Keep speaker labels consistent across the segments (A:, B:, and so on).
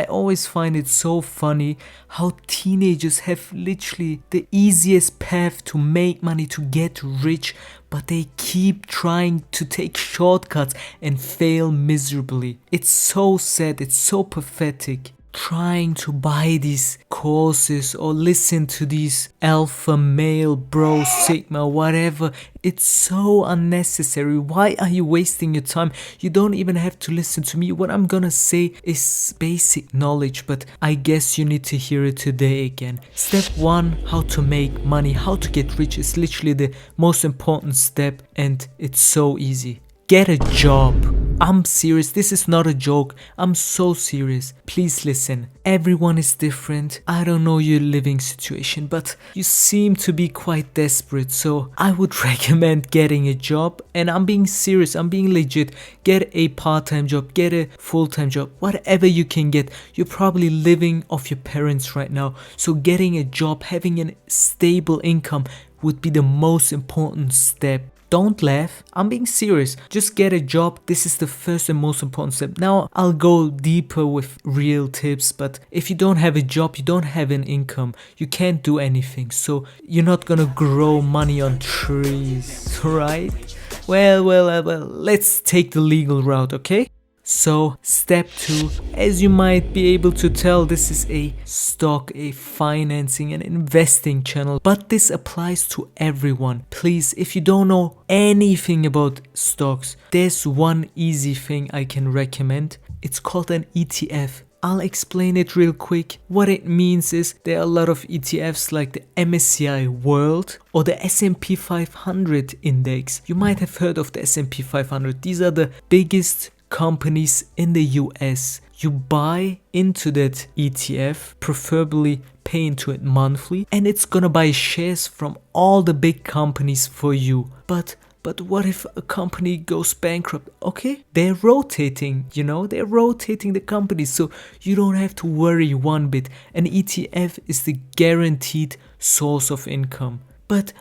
A: I always find it so funny how teenagers have literally the easiest path to make money, to get rich, but they keep trying to take shortcuts and fail miserably. It's so sad, it's so pathetic. Trying to buy these courses or listen to these alpha male bro sigma whatever, it's so unnecessary. Why are you wasting your time? You don't even have to listen to me. What I'm gonna say is basic knowledge, but I guess you need to hear it today again. Step 1, how to make money, how to get rich is literally the most important step, and it's so easy. Get a job. I'm serious, this is not a joke, I'm so serious. Please listen, everyone is different. I don't know your living situation, but you seem to be quite desperate, so I would recommend getting a job. And I'm being serious, I'm being legit. Get a part-time job, get a full-time job, whatever you can get. You're probably living off your parents right now, so getting a job, having a stable income would be the most important step. Don't laugh, I'm being serious. Just get a job. This is the first and most important step. Now I'll go deeper with real tips, but if you don't have a job, you don't have an income, you can't do anything. So you're not gonna grow money on trees, right? Well, let's take the legal route, okay? So step 2, as you might be able to tell, this is a stock, a financing and investing channel, but this applies to everyone. Please, if you don't know anything about stocks, there's one easy thing I can recommend. It's called an ETF. I'll explain it real quick. What it means is there are a lot of ETFs like the MSCI World or the S&P 500 index. You might have heard of the S&P 500. These are the biggest companies in the US. You buy into that ETF, preferably pay into it monthly, and it's gonna buy shares from all the big companies for you. But what if a company goes bankrupt? Okay, they're rotating, they're rotating the companies, so you don't have to worry one bit. An ETF is the guaranteed source of income. But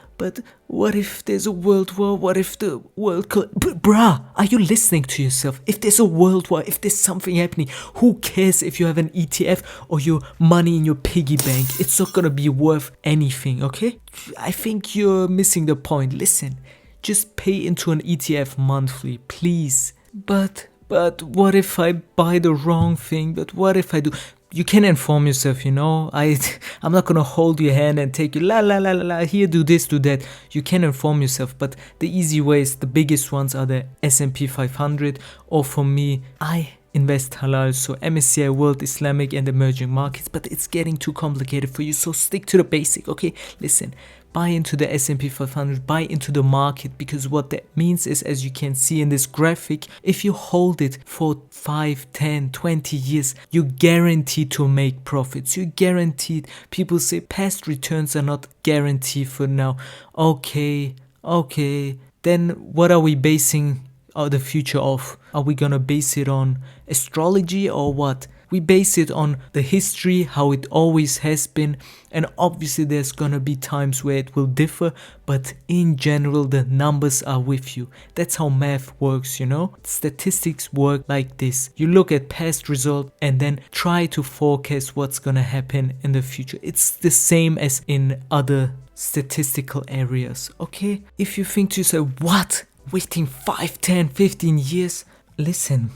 A: what if there's a world war? What if the world bruh, are you listening to yourself? If there's a world war, if there's something happening, who cares if you have an ETF or your money in your piggy bank? It's not gonna be worth anything, okay? I think you're missing the point. Listen, just pay into an ETF monthly, please. But what if I buy the wrong thing? But what if I do? You can inform yourself, I'm not gonna hold your hand and take you here, do this, do that. You can inform yourself, but the easy ways, the biggest ones are the S&P 500, or for me, I invest halal, so MSCI World, Islamic and emerging markets, but it's getting too complicated for you, so stick to the basic, okay? Listen, buy into the S&P 500, buy into the market, because what that means is, as you can see in this graphic, if you hold it for 5, 10, 20 years, you're guaranteed to make profits. You're guaranteed. People say past returns are not guaranteed for now. Okay, then what are we basing the future off? Are we gonna base it on astrology or what? We base it on the history, how it always has been, and obviously there's gonna be times where it will differ, but in general the numbers are with you. That's how math works, Statistics work like this. You look at past results and then try to forecast what's gonna happen in the future. It's the same as in other statistical areas, okay? If you think to yourself, what? Waiting 5, 10, 15 years? Listen,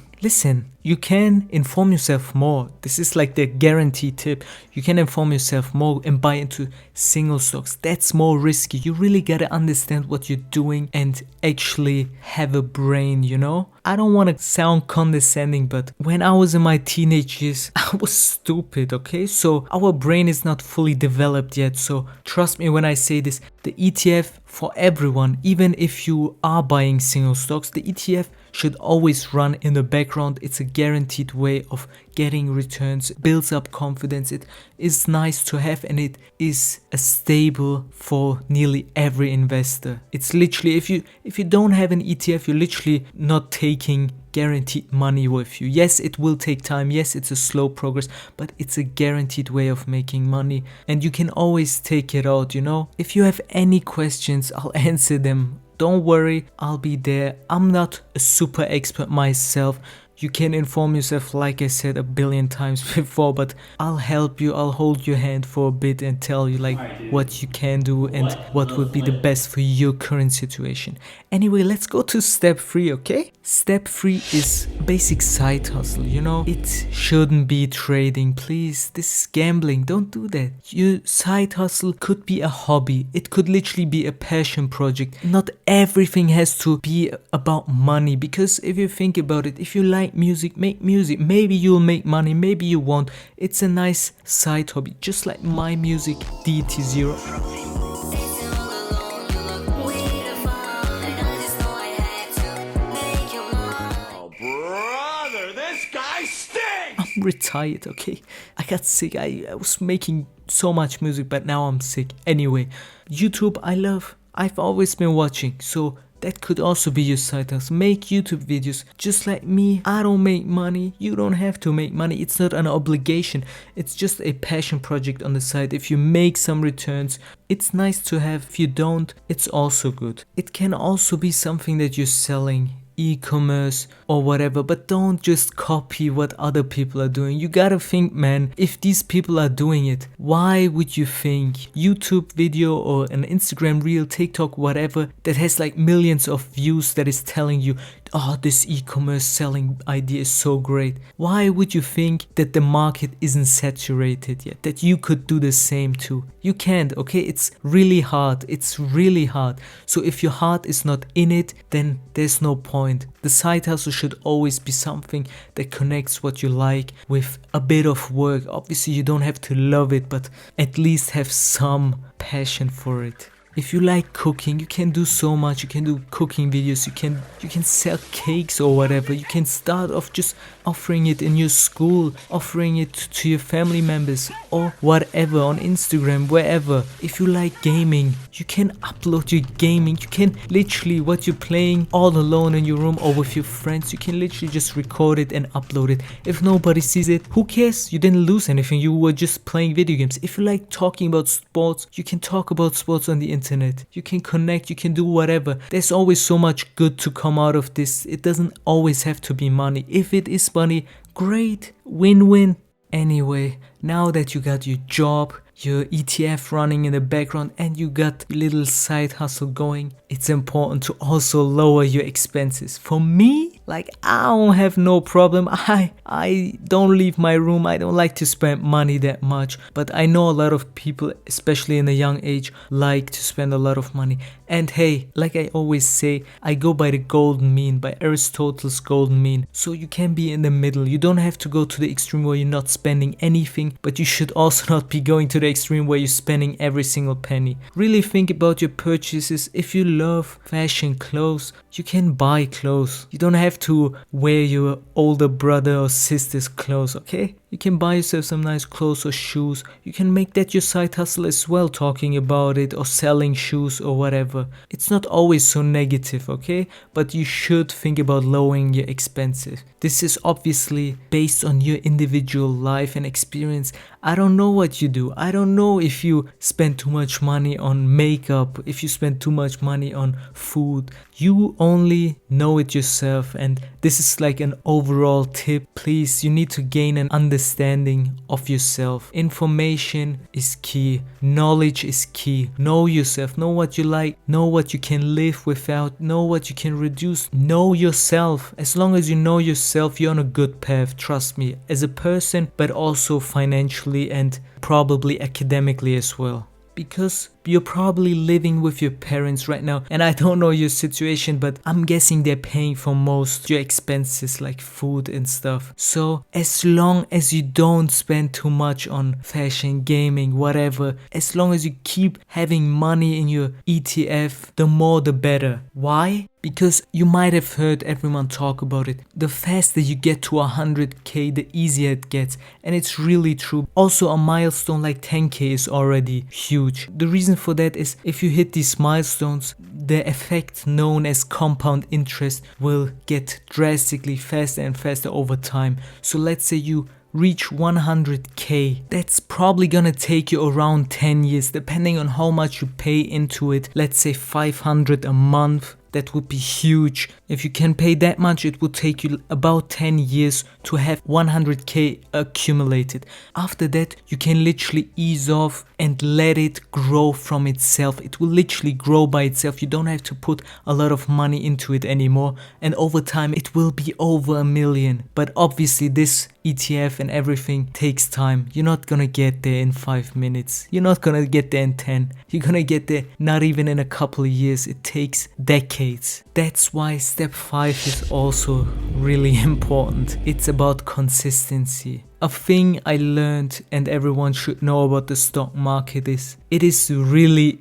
A: you can inform yourself more. This is like the guaranteed tip. You can inform yourself more and buy into single stocks. That's more risky. You really gotta understand what you're doing and actually have a brain, I don't want to sound condescending, but when I was in my teenage years, I was stupid, okay? So our brain is not fully developed yet. So trust me when I say this, the ETF for everyone, even if you are buying single stocks, the ETF should always run in the background. It's a guaranteed way of getting returns, builds up confidence. It is nice to have, and it is a stable for nearly every investor. It's literally, if you don't have an ETF, you're literally not taking guaranteed money with you. Yes, it will take time. Yes, it's a slow progress, but it's a guaranteed way of making money, and you can always take it out, If you have any questions, I'll answer them. Don't worry, I'll be there. I'm not a super expert myself. You can inform yourself, like I said a billion times before, but I'll help you, I'll hold your hand for a bit and tell you like what you can do and what would be the best for your current situation. Anyway, let's go to step 3, okay? Step 3 is basic side hustle, you know? It shouldn't be trading, please. This is gambling, don't do that. Your side hustle could be a hobby. It could literally be a passion project. Not everything has to be about money, because if you think about it, if you like music, make music. Maybe you'll make money, maybe you won't. It's a nice side hobby, just like my music, DT0. I'm retired, okay? I got sick. I was making so much music, but now I'm sick. Anyway, YouTube I love. I've always been watching, so that could also be your side hustle. Make YouTube videos just like me. I don't make money. You don't have to make money. It's not an obligation. It's just a passion project on the side. If you make some returns, it's nice to have. If you don't, it's also good. It can also be something that you're selling, e-commerce or whatever, but don't just copy what other people are doing. You gotta think, man, if these people are doing it, why would you think YouTube video or an Instagram reel, TikTok, whatever, that has like millions of views, that is telling you, oh, this e-commerce selling idea is so great? Why would you think that the market isn't saturated yet, that you could do the same too? You can't, okay? It's really hard. It's really hard. So if your heart is not in it, then there's no point. The side hustle should always be something that connects what you like with a bit of work. Obviously you don't have to love it, but at least have some passion for it. If you like cooking, you can do so much. You can do cooking videos, you can sell cakes or whatever. You can start off just offering it in your school, offering it to your family members or whatever, on Instagram, wherever. If you like gaming, you can upload your gaming. You can literally, what you're playing all alone in your room or with your friends, you can literally just record it and upload it. If nobody sees it, who cares? You didn't lose anything. You were just playing video games. If you like talking about sports, you can talk about sports on the internet. You can connect, you can do whatever. There's always so much good to come out of this. It doesn't always have to be money. If it is money, great, win-win. Anyway, now that you got your job, your ETF running in the background, and you got your little side hustle going, it's important to also lower your expenses. For me, like, I don't have no problem. I don't leave my room. I don't like to spend money that much, but I know a lot of people, especially in a young age, like to spend a lot of money. And hey, like I always say, I go by the golden mean, by Aristotle's golden mean. So you can be in the middle. You don't have to go to the extreme where you're not spending anything, but you should also not be going to the extreme where you're spending every single penny. Really think about your purchases. If you love fashion clothes, you can buy clothes. You don't have to wear your older brother or sister's clothes, okay? You can buy yourself some nice clothes or shoes. You can make that your side hustle as well, talking about it or selling shoes or whatever. It's not always so negative, okay? But you should think about lowering your expenses. This is obviously based on your individual life and experience. I don't know what you do. I don't know if you spend too much money on makeup, if you spend too much money on food. You only know it yourself, and this is like an overall tip. Please, you need to gain an understanding of yourself. Information is key. Knowledge is key. Know yourself. Know what you like. Know what you can live without. Know what you can reduce. Know yourself. As long as you know yourself, you're on a good path. Trust me. As a person, but also financially and probably academically as well. Because you're probably living with your parents right now, and I don't know your situation, but I'm guessing they're paying for most your expenses like food and stuff. So as long as you don't spend too much on fashion, gaming, whatever, as long as you keep having money in your ETF, the more the better. Why? Because you might have heard everyone talk about it. The faster you get to 100k, the easier it gets. And it's really true. Also, a milestone like 10k is already huge. The reason for that is if you hit these milestones, the effect known as compound interest will get drastically faster and faster over time. So let's say you reach 100k. That's probably gonna take you around 10 years, depending on how much you pay into it. Let's say 500 a month. that would be huge. If you can pay that much, it would take you about 10 years to have 100k accumulated. After that, you can literally ease off and let it grow from itself. It will literally grow by itself. You don't have to put a lot of money into it anymore, and over time it will be over 1 million. But obviously this ETF and everything takes time. You're not gonna get there in 5 minutes. You're not gonna get there in 10. You're gonna get there not even in a couple of years. It takes decades. That's why step 5 is also really important. It's about consistency. A thing I learned and everyone should know about the stock market is it is really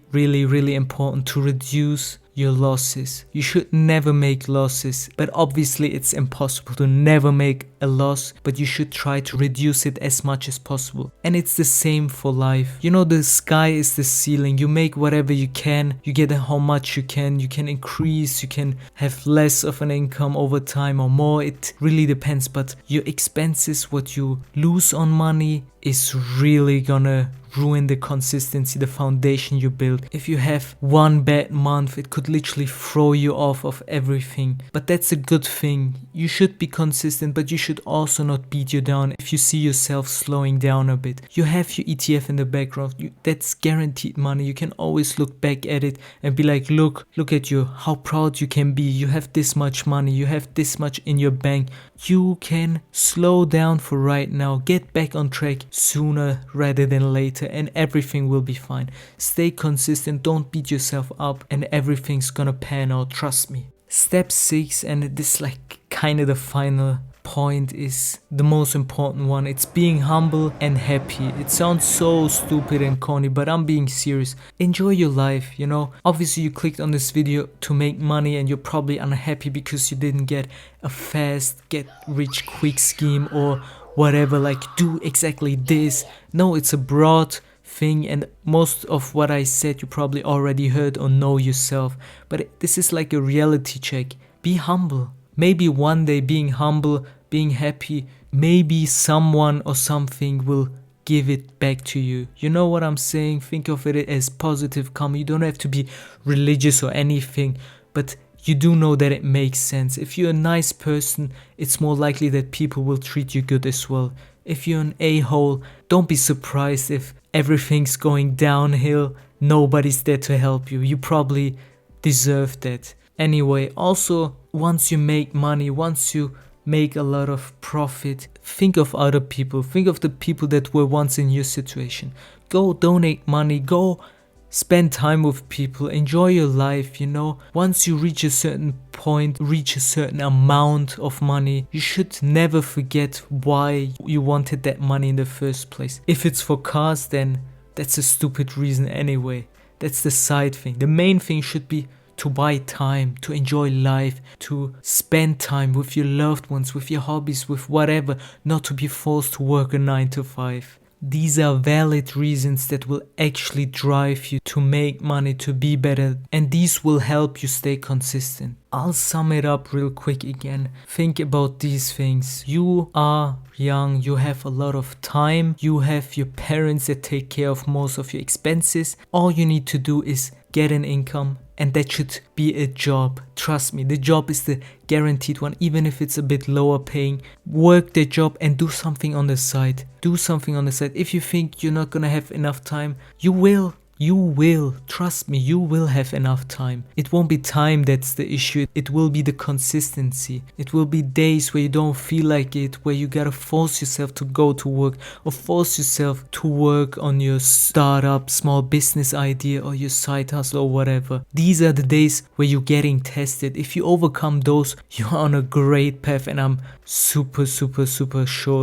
A: important to reduce your losses. You should never make losses, but obviously it's impossible to never make a loss, but you should try to reduce it as much as possible. And it's the same for life. You know, the sky is the ceiling. You make whatever you can, you get how much you can increase, you can have less of an income over time or more. It really depends, but your expenses, what you lose on money, is really gonna ruin the consistency, the foundation you build. If you have one bad month, it could literally throw you off of everything. But that's a good thing. You should be consistent, but you should also not beat you down if you see yourself slowing down a bit. You have your ETF in the background. That's guaranteed money. You can always look back at it and be like, look at you, how proud you can be. You have this much money. You have this much in your bank. You can slow down for right now. Get back on track sooner rather than later, and everything will be fine. Stay consistent, don't beat yourself up, and everything's gonna pan out, trust me. Step 6, and this like kind of the final point, is the most important one. It's being humble and happy. It sounds so stupid and corny, but I'm being serious. Enjoy your life, you know. Obviously you clicked on this video to make money and you're probably unhappy because you didn't get a fast get rich quick scheme or whatever, like do exactly this. No, it's a broad thing, and most of what I said you probably already heard or know yourself, but this is like a reality check. Be humble. Maybe one day being humble, being happy, maybe someone or something will give it back to you. You know what I'm saying? Think of it as positive karma. You don't have to be religious or anything, but you do know that it makes sense. If you're a nice person, it's more likely that people will treat you good as well. If you're an a-hole, don't be surprised if everything's going downhill. Nobody's there to help you. You probably deserve that. Anyway, also, once you make money, once you make a lot of profit, think of other people. Think of the people that were once in your situation. Go donate money. Go spend time with people. Enjoy your life, you know. Once you reach a certain point, reach a certain amount of money, you should never forget why you wanted that money in the first place. If it's for cars, then that's a stupid reason anyway. That's the side thing. The main thing should be to buy time, to enjoy life, to spend time with your loved ones, with your hobbies, with whatever, not to be forced to work a 9 to 5. These are valid reasons that will actually drive you to make money, to be better, and these will help you stay consistent. I'll sum it up real quick again. Think about these things. You are young, you have a lot of time, you have your parents that take care of most of your expenses. All you need to do is get an income, and that should be a job. Trust me, the job is the guaranteed one, even if it's a bit lower paying. Work the job and do something on the side. Do something on the side. If you think you're not gonna have enough time, you will. You will. Trust me, you will have enough time. It won't be time that's the issue. It will be the consistency. It will be days where you don't feel like it, where you gotta force yourself to go to work or force yourself to work on your startup, small business idea or your side hustle or whatever. These are the days where you're getting tested. If you overcome those, you're on a great path, and I'm super sure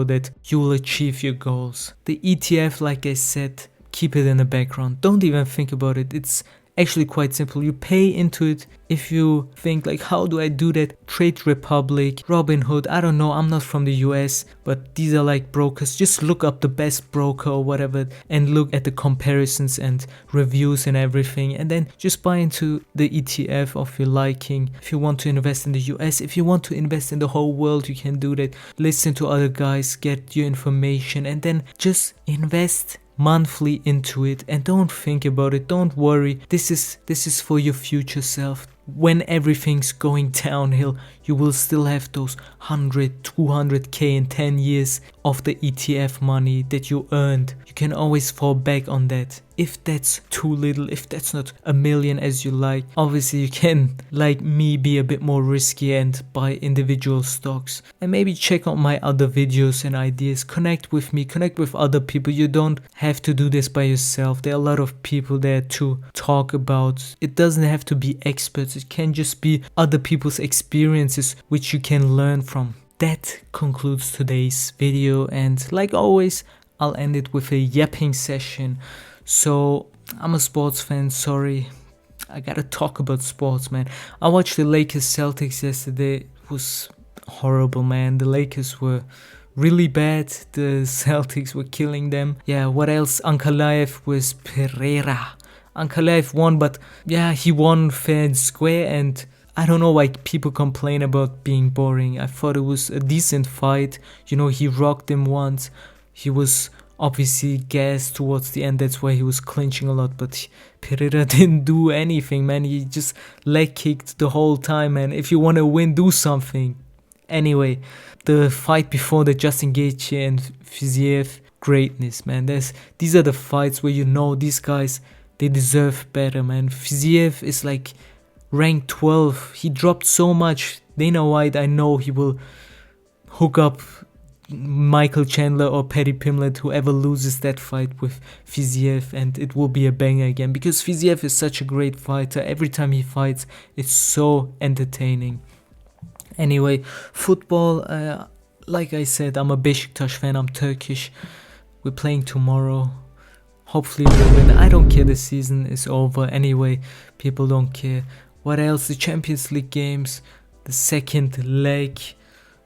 A: that you will achieve your goals. The ETF, like I said, keep it in the background. Don't even think about it. It's actually quite simple. You pay into it. If you think like, how do I do that? Trade Republic, Robinhood, I don't know. I'm not from the US, but these are like brokers. Just look up the best broker or whatever and look at the comparisons and reviews and everything, and then just buy into the ETF of your liking. If you want to invest in the US, if you want to invest in the whole world, you can do that. Listen to other guys, get your information, and then just invest monthly into it, and don't think about it. Don't worry. This is for your future self. when everything's going downhill, you will still have those 100, 200k in 10 years of the ETF money that you earned. You can always fall back on that. If that's too little, if that's not a million as you like, obviously you can, like me, be a bit more risky and buy individual stocks. And maybe check out my other videos and ideas. Connect with me, connect with other people. You don't have to do this by yourself. There are a lot of people there to talk about. It doesn't have to be experts. It can just be other people's experiences which you can learn from. That concludes today's video, and like always, I'll end it with a yapping session. So, I'm a sports fan, sorry. I gotta talk about sports, man. I watched the Lakers Celtics yesterday. It was horrible, man. The Lakers were really bad. The Celtics were killing them. Yeah, what else? Ankalaev was Pereira. Ankalaev won, but yeah, he won fair and square, and I don't know why people complain about being boring. I thought it was a decent fight. You know, he rocked him once. He was obviously gassed towards the end. That's why he was clinching a lot. But Pereira didn't do anything, man. He just leg kicked the whole time, man. If you want to win, do something. Anyway, the fight before the Justin Gaethje and Fiziev, greatness, man. These are the fights where you know these guys, they deserve better, man. Fiziev is like ranked 12. He dropped so much. Dana White, I know he will hook up Michael Chandler or Paddy Pimblett, whoever loses that fight with Fiziev, and it will be a banger again, because Fiziev is such a great fighter. Every time he fights, it's so entertaining. Anyway, football, like I said, I'm a Beşiktaş fan. I'm Turkish. We're playing tomorrow. Hopefully we'll win. I don't care, the season is over anyway. People don't care. What else? The Champions League games, the second leg.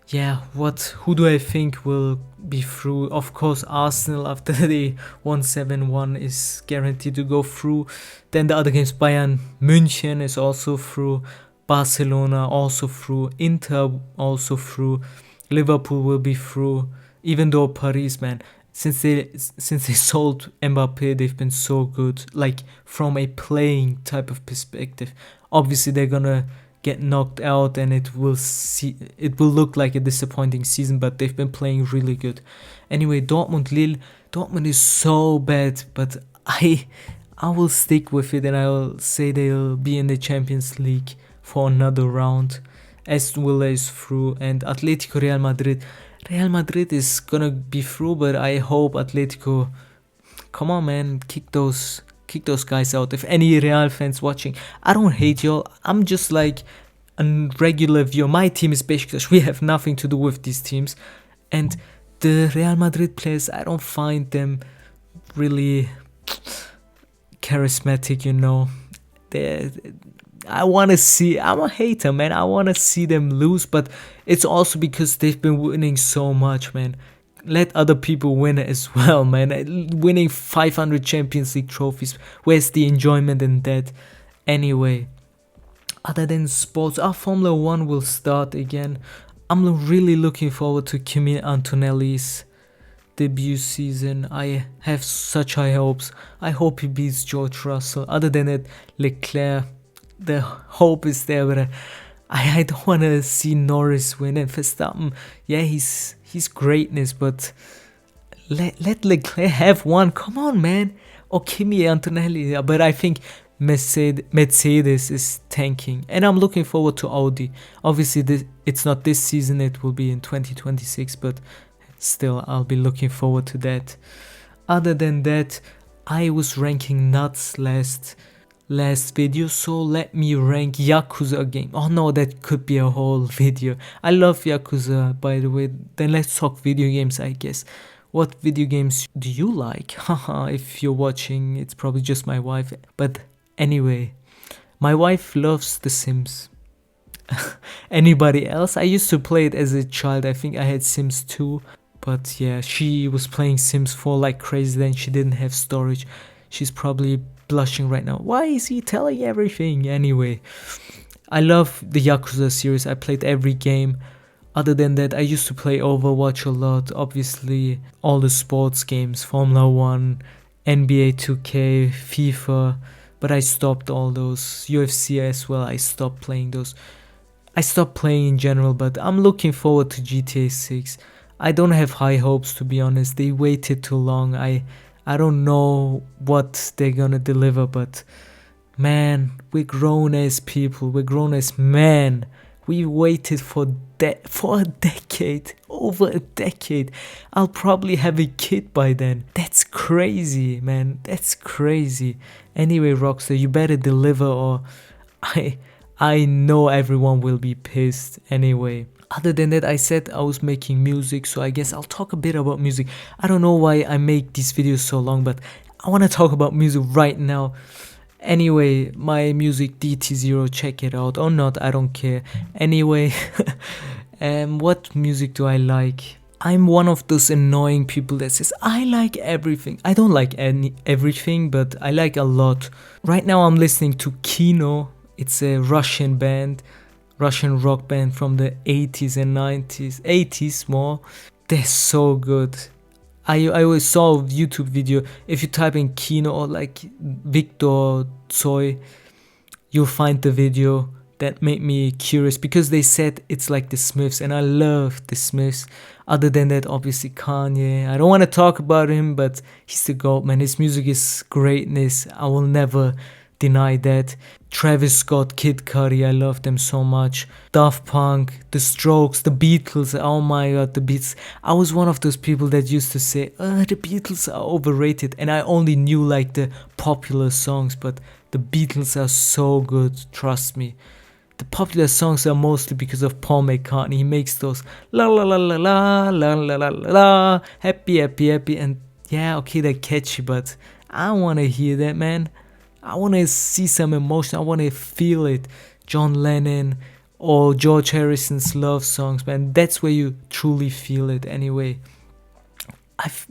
A: Yeah, who do I think will be through? Of course, Arsenal, after they won 7-1, is guaranteed to go through. Then the other games, Bayern München is also through. Barcelona also through. Inter also through. Liverpool will be through. Even though Paris, man, since they sold Mbappe, they've been so good. Like, from a playing type of perspective. Obviously, they're gonna get knocked out, and it will look like a disappointing season, but they've been playing really good. Anyway, Lille. Dortmund is so bad, but I will stick with it, and I will say they'll be in the Champions League for another round. Aston Villa is through, and Atletico Real Madrid. Real Madrid is gonna be through, but I hope Atletico, come on, man, kick those guys out. If any Real fans watching, I don't hate y'all. I'm just like a regular viewer. My team is Beşiktaş. We have nothing to do with these teams. And the Real Madrid players, I don't find them really charismatic, you know. I'm a hater, man. I want to see them lose, but it's also because they've been winning so much, man. Let other people win as well, man. Winning 500 Champions League trophies. Where's the enjoyment in that? Anyway, other than sports, our Formula 1 will start again. I'm really looking forward to Kimi Antonelli's debut season. I have such high hopes. I hope he beats George Russell. Other than that, Leclerc, the hope is there, but I don't want to see Norris win. And Verstappen, yeah, he's greatness, but let Leclerc have one. Come on, man. Or Kimi Antonelli. But I think Mercedes is tanking, and I'm looking forward to Audi. Obviously, it's not this season. It will be in 2026, but still, I'll be looking forward to that. Other than that, I was ranking nuts last video, so let me rank Yakuza game. Oh no, that could be a whole video. I love Yakuza, by the way. Then let's talk video games, I guess. What video games do you like? Haha, if you're watching, it's probably just my wife. But anyway, my wife loves The Sims. Anybody else? I used to play it as a child. I think I had Sims 2. But yeah, she was playing Sims 4 like crazy, then she didn't have storage. She's probably blushing right now. Why is he telling everything? Anyway, I love the Yakuza series. I played every game. Other than that, I used to play Overwatch a lot. Obviously, all the sports games, Formula 1, NBA 2K, FIFA. but I stopped all those. UFC as well, I stopped playing those. I stopped playing in general, but I'm looking forward to GTA 6. I don't have high hopes, to be honest. They waited too long. I don't know what they're gonna deliver, but man, we're grown as people. We're grown as men. We waited for a decade, over a decade. I'll probably have a kid by then. That's crazy, man. That's crazy. Anyway, Rockstar, you better deliver, or I know everyone will be pissed. Anyway, other than that, I said I was making music, so I guess I'll talk a bit about music. I don't know why I make these videos so long, but I want to talk about music right now. Anyway, my music DT0, check it out or not, I don't care. Anyway, what music do I like? I'm one of those annoying people that says I like everything. I don't like everything, but I like a lot. Right now I'm listening to Kino. It's a Russian band, Russian rock band from the 80s and 90s, 80s more. They're so good. I always saw a YouTube video. If you type in Kino or like Victor Tsoi, you'll find the video. That made me curious because they said it's like the Smiths, and I love the Smiths. Other than that, obviously Kanye. I don't want to talk about him, but he's the GOAT, man. His music is greatness. I will never deny that. Travis Scott, Kid Cudi, I love them so much. Daft Punk, The Strokes, The Beatles. Oh my god, the Beatles. I was one of those people that used to say, the Beatles are overrated, and I only knew like the popular songs, but the Beatles are so good, trust me. The popular songs are mostly because of Paul McCartney. He makes those la la la la la la la la la happy happy happy, and yeah, okay, they're catchy, but I want to hear that, man. I want to see some emotion. I want to feel it. John Lennon or George Harrison's love songs, man. That's where you truly feel it. Anyway,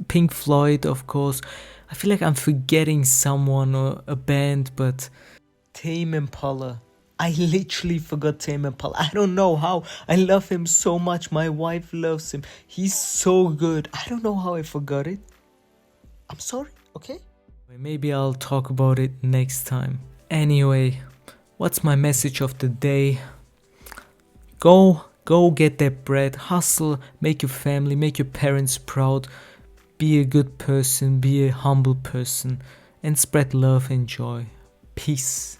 A: Pink Floyd, of course. I feel like I'm forgetting someone or a band, but Tame Impala. I literally forgot Tame Impala. I don't know how. I love him so much. My wife loves him. He's so good. I don't know how I forgot it. I'm sorry, okay? Maybe I'll talk about it next time. Anyway, what's my message of the day? Go get that bread. Hustle, make your family, make your parents proud. Be a good person, be a humble person, and spread love and joy. Peace.